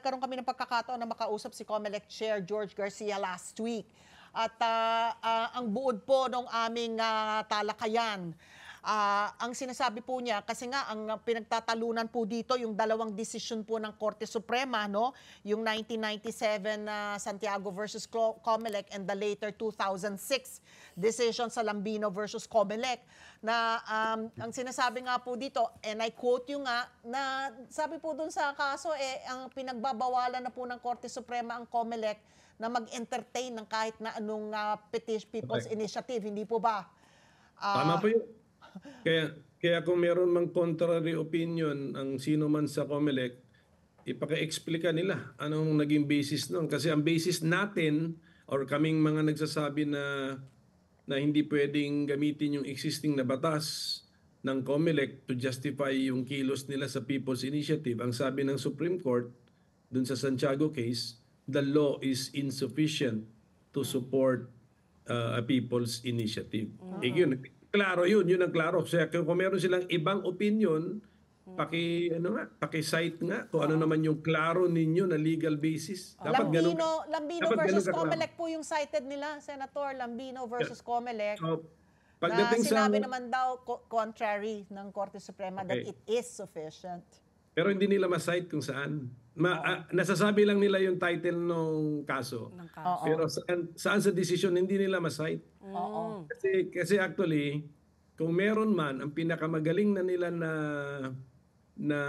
nagkaroon kami ng pagkakataon na makausap si COMELEC Chair George Garcia last week. At ang buod po ng aming talakayan, ang sinasabi po niya, kasi nga ang pinagtatalunan po dito yung dalawang desisyon po ng Korte Suprema, no? Yung 1997 Santiago versus COMELEC and the later 2006 decision sa Lambino versus COMELEC na ang sinasabi nga po dito, and I quote yung nga, na sabi po dun sa kaso, ang pinagbabawalan na po ng Korte Suprema ang COMELEC na mag-entertain ng kahit na anong People's Initiative, hindi po ba? Tama po yun. Kaya kung meron mang contrary opinion ang sino man sa COMELEC, ipaka-explika nila anong naging basis nun. Kasi ang basis natin or kaming mga nagsasabi na hindi pwedeng gamitin yung existing na batas ng COMELEC to justify yung kilos nila sa People's Initiative. Ang sabi ng Supreme Court dun sa Santiago case, the law is insufficient to support a People's Initiative. Klaro yun ang klaro. Kaya kung meron silang ibang opinion, paki-cite nga kung ano naman yung klaro ninyo na legal basis. Dapat Lambino versus COMELEC po yung cited nila, Senator. Lambino versus COMELEC. So, pagdating na sinabi naman daw contrary ng Korte Suprema that it is sufficient. Pero hindi nila ma-cite kung saan. Nasasabi lang nila yung title ng kaso. Pero saan sa decision hindi nila ma-cite. Kasi actually, kung meron man, ang pinakamagaling na nila na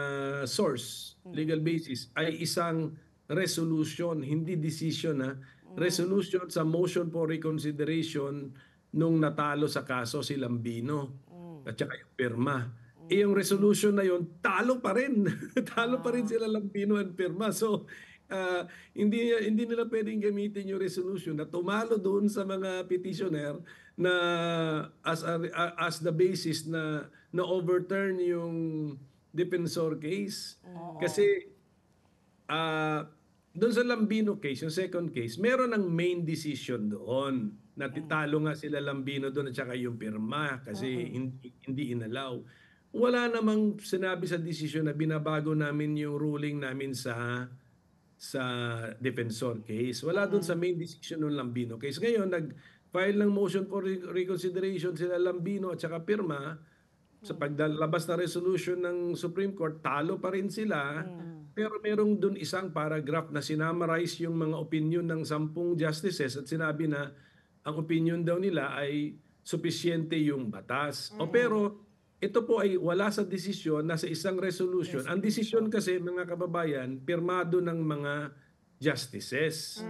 source, legal basis, ay isang resolution, hindi decision resolution sa motion for reconsideration nung natalo sa kaso si Lambino at saka yung pirma. Yung resolution na yun, talo pa rin. Talo pa rin sila Lambino and pirma. So, hindi nila pwedeng gamitin yung resolution na tumalo doon sa mga petitioner na as the basis na overturn yung defensor case. Kasi doon sa Lambino case, yung second case, meron ng main decision doon. Natitalo nga sila Lambino doon at saka yung pirma kasi hindi inalaw. Wala namang sinabi sa desisyon na binabago namin yung ruling namin sa defensor case. Wala doon sa main decision ng Lambino case. Ngayon, nag-file ng motion for reconsideration sila Lambino at saka pirma. Sa paglalabas na resolution ng Supreme Court, talo pa rin sila. Pero merong doon isang paragraph na sinamarize yung mga opinion ng 10 justices at sinabi na ang opinion daw nila ay supisyente yung batas. Pero ito po ay wala sa desisyon, nasa isang resolution. Ang desisyon kasi, mga kababayan, pirmado ng mga justices.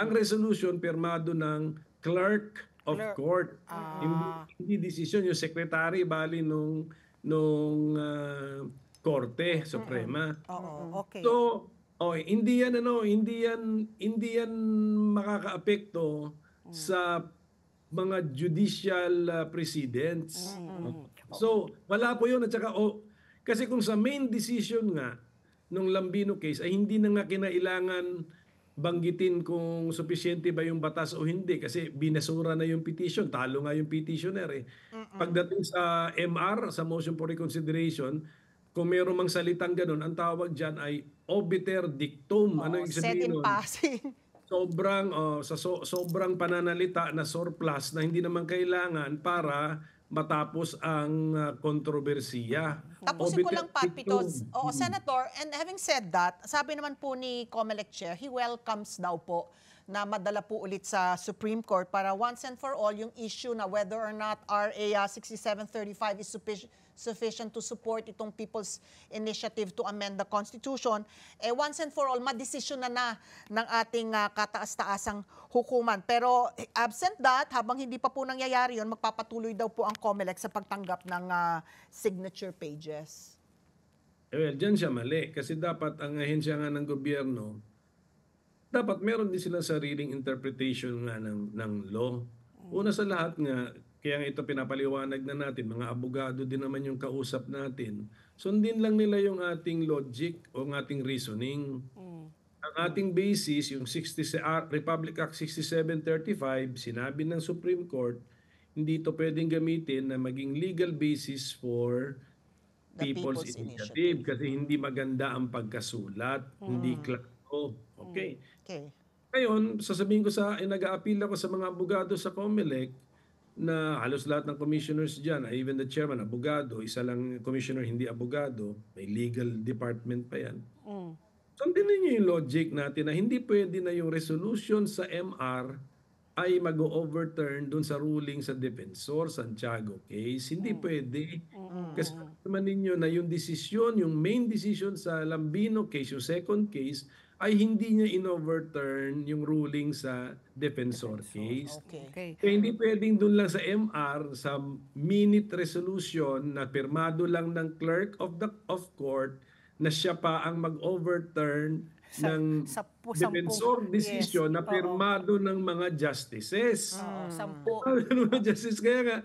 Ang resolution, pirmado ng clerk of court. Hindi desisyon, yung secretary, bali nung Korte Suprema. So, hindi yan makakaapekto sa mga judicial precedents. So, wala po yun. At saka, kasi kung sa main decision nga nung Lambino case ay hindi na nga kinailangan banggitin kung sufficiente ba yung batas o hindi kasi binasura na yung petition. Talo nga yung petitioner. Pagdating sa MR, sa motion for reconsideration, kung meron mang salitang ganun, ang tawag dyan ay obiter dictum. Ano yung set in passing. Sobrang pananalita na surplus na hindi naman kailangan para matapos ang kontrobersiya. Tapusin ko lang, Pat Pitos. Senator, and having said that, sabi naman po ni COMELEC Chair, he welcomes daw po na madala po ulit sa Supreme Court para once and for all yung issue na whether or not RA 6735 is sufficient to support itong People's Initiative to amend the Constitution, once and for all, madesisyon na ng ating kataas-taasang hukuman. Pero absent that, habang hindi pa po nangyayari yun, magpapatuloy daw po ang COMELEC sa pagtanggap ng signature pages. Well, dyan siya mali. Kasi dapat ang ahensya nga ng gobyerno, dapat meron din silang sariling interpretation nga ng law. Una sa lahat nga, kaya ito pinapaliwanag na natin, mga abogado din naman yung kausap natin. Sundin lang nila yung ating logic o ang ating reasoning. Ang ating basis, yung Republic Act 6735, sinabi ng Supreme Court, hindi ito pwedeng gamitin na maging legal basis for People's Initiative kasi hindi maganda ang pagkasulat, hindi klaro. Okay. Okay. Ngayon, sasabihin ko nag-a-appeal ako sa mga abogado sa COMELEC na halos lahat ng commissioners dyan, even the chairman, abogado, isa lang commissioner hindi abogado, may legal department pa yan. Sundin niyo yung logic natin na hindi pwede na yung resolution sa MR ay mag-overturn dun sa ruling sa Defensor Santiago case. Hindi pwede. Kasi naman ninyo na yung desisyon, yung main decision sa Lambino case, yung second case, ay hindi niya in-overturn yung ruling sa Defensor case. Okay. Kaya hindi pwedeng dun lang sa MR, sa minute resolution na pirmado lang ng clerk of court na siya pa ang mag-overturn ng Defensor decision na pirmado ng mga justices. Mga justices. Kaya nga,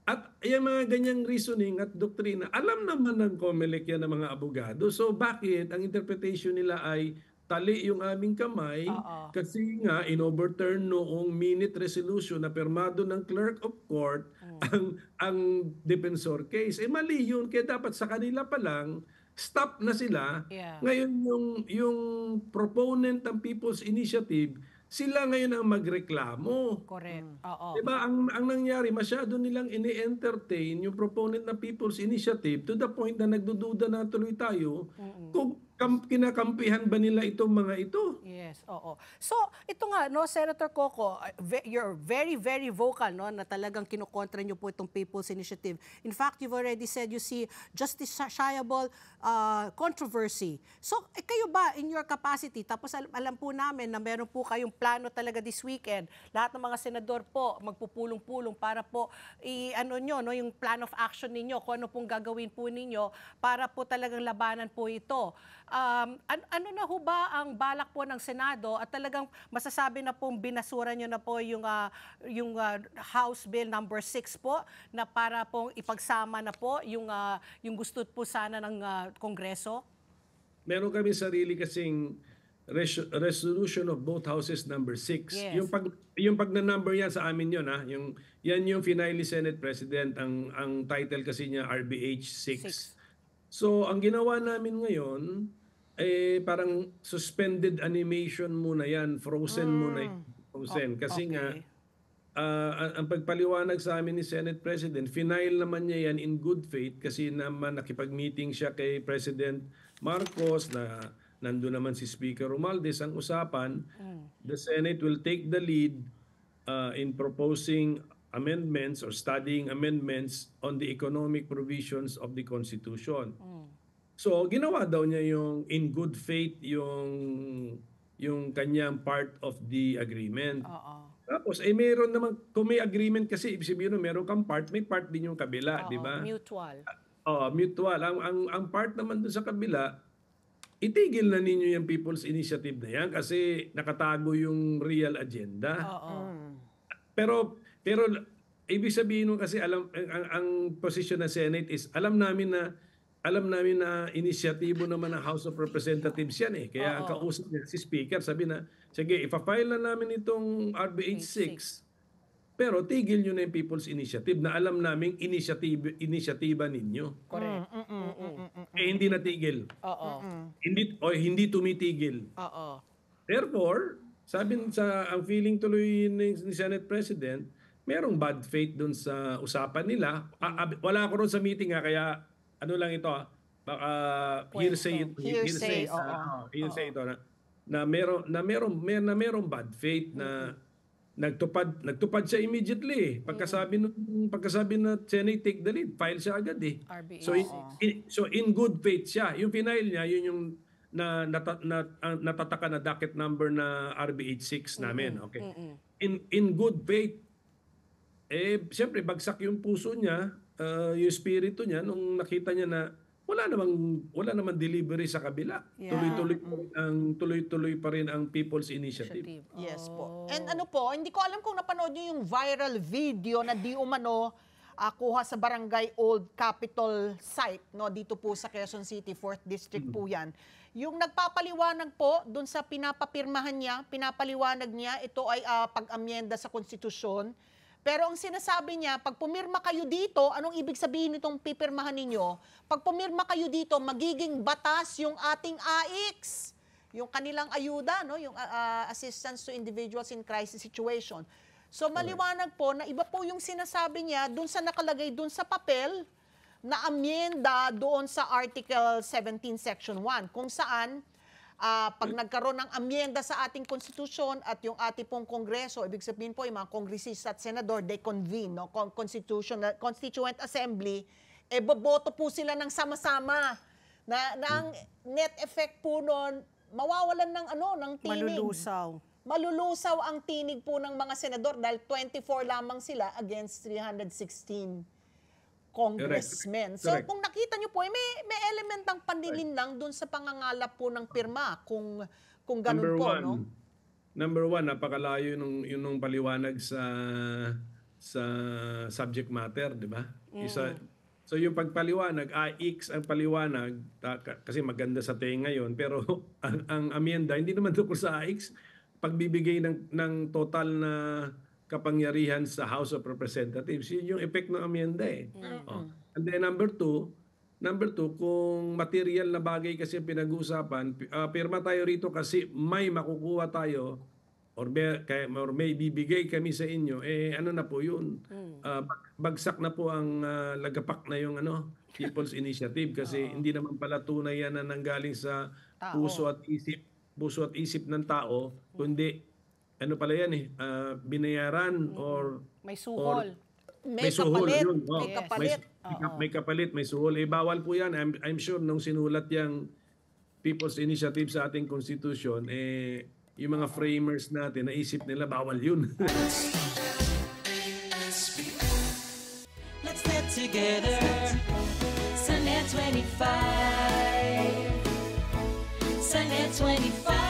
at yung mga ganyang reasoning at doktrina, alam naman ng COMELEC yan ng mga abogado. So bakit ang interpretation nila ay tali yung aming kamay kasi nga in-overturn noong minute resolution na pirmado ng clerk of court ang Defensor case. Mali yun. Kaya dapat sa kanila pa lang, stop na sila. Ngayon yung proponent ng People's Initiative, sila ngayon ang magreklamo. Correct. Diba? Ang nangyari, masyado nilang ini-entertain yung proponent ng People's Initiative to the point na nagdududa na tuloy tayo kung kinakampihan ba nila itong mga ito. Yes, oo. So, ito nga, no, Senator Coco, you're very, very vocal, no, na talagang kinukontra niyo po itong People's Initiative. In fact, you've already said you see justiciable controversy. So, kayo ba, in your capacity, tapos alam po namin na meron po kayong plano talaga this weekend, lahat ng mga senador po magpupulong-pulong para po yung plan of action ninyo, kung ano pong gagawin po ninyo para po talagang labanan po ito. Ano na ho ba ang balak po ng Senado at talagang masasabi na pong binasura nyo na po yung House Bill number 6 po na para pong ipagsama na po yung gusto po sana ng Kongreso? Meron kami sarili kasing resolution of both houses number 6. Yes. Yung pag na-number yan sa amin yun, yan yung finally Senate President, ang title kasi niya RBH 6. So ang ginawa namin ngayon parang suspended animation muna yan, frozen muna yan. Frozen. Kasi nga ang pagpaliwanag sa amin ni Senate President, final naman niya yan in good faith kasi naman nakipag-meeting siya kay President Marcos na nandun naman si Speaker Romualdez. Ang usapan, the Senate will take the lead in proposing amendments or studying amendments on the economic provisions of the Constitution. So, ginawa daw niya yung in good faith yung kanyang part of the agreement. Tapos, meron naman, kung may agreement kasi, ibig sabihin meron kang part, may part din yung kabila, di ba? Mutual. Mutual. Ang part naman dun sa kabila, itigil na ninyo yung People's Initiative na yan kasi nakatago yung real agenda. Pero ibig sabihin kasi ang posisyon ng Senate is alam namin na inisyatibo naman ng House of Representatives yan eh. Kaya ang kausap niya si Speaker, sabi na, sige, ipa-file na namin itong RBH 6. Pero tigil nyo na yung People's Initiative na alam naming inisyatiba ninyo. Correct. Hindi natigil. Hindi tumitigil. Therefore, ang feeling tuloy ni Senate President, merong bad faith dun sa usapan nila. Wala ako ron sa meeting kaya ano lang ito baka hearsay ito na merong bad faith na nagtupad siya immediately pagkasabi na Senate take the lead, file siya agad eh. So in good faith siya. Yung final niya yun yung natataka na docket number na RBH 6 namin. Okay. In good faith, siyempre bagsak yung puso niya, yung spirito niya nung nakita niya na wala namang delivery sa kabila. Tuloy-tuloy pa rin ang People's Initiative. Yes po. And hindi ko alam kung napanood niyo yung viral video na di umano kuha sa Barangay Old Capitol site, no, dito po sa Quezon City, 4th District po yan. Yung nagpapaliwanag po doon sa pinapaliwanag niya, ito ay pag-amyenda sa konstitusyon. Pero ang sinasabi niya, pag pumirma kayo dito, anong ibig sabihin nitong pipirmahan ninyo? Pag pumirma kayo dito, magiging batas yung ating AICS, yung kanilang ayuda, no? Yung assistance to individuals in crisis situation. So maliwanag po na iba po yung sinasabi niya dun sa nakalagay dun sa papel na amyenda doon sa Article 17 Section 1, kung saan pag nagkaroon ng amyenda sa ating konstitusyon at yung ating pong kongreso, ibig sabihin po yung mga kongresista at senador, they convene, no? Constituent Assembly, boboto po sila ng sama-sama na ang net effect po noon, mawawalan ng tinig. Malulusaw ang tinig po ng mga senador dahil 24 lamang sila against 316 congressmen. So Correct. kung nakita nyo po, may element ng panlilinlang dun sa pangangalap po ng pirma kung ganun po, no? Number one, napakalayo nung paliwanag sa subject matter, di ba? So yung pagpaliwanag, AICS ang paliwanag, kasi maganda sa tenga ngayon, pero ang amyenda, hindi naman tungkol sa AICS, pagbibigay ng total na kapangyarihan sa House of Representatives. Yun yung effect ng amyenda eh. And then number two, kung material na bagay kasi pinag-uusapan, pirma tayo rito kasi may makukuha tayo or may bibigay kami sa inyo, ano na po yun? Bagsak na po ang lagapak na yung People's Initiative kasi hindi naman pala tunay yan na nanggaling sa puso at isip ng tao, kundi pala yan binayaran or may suhol. May kapalit. Yun, May kapalit. May kapalit, may suhol. Bawal po yan. I'm sure nung sinulat yung People's Initiative sa ating Constitution, yung mga framers natin, naisip nila bawal yun. Let's get together. Sunday 25. Sunday 25.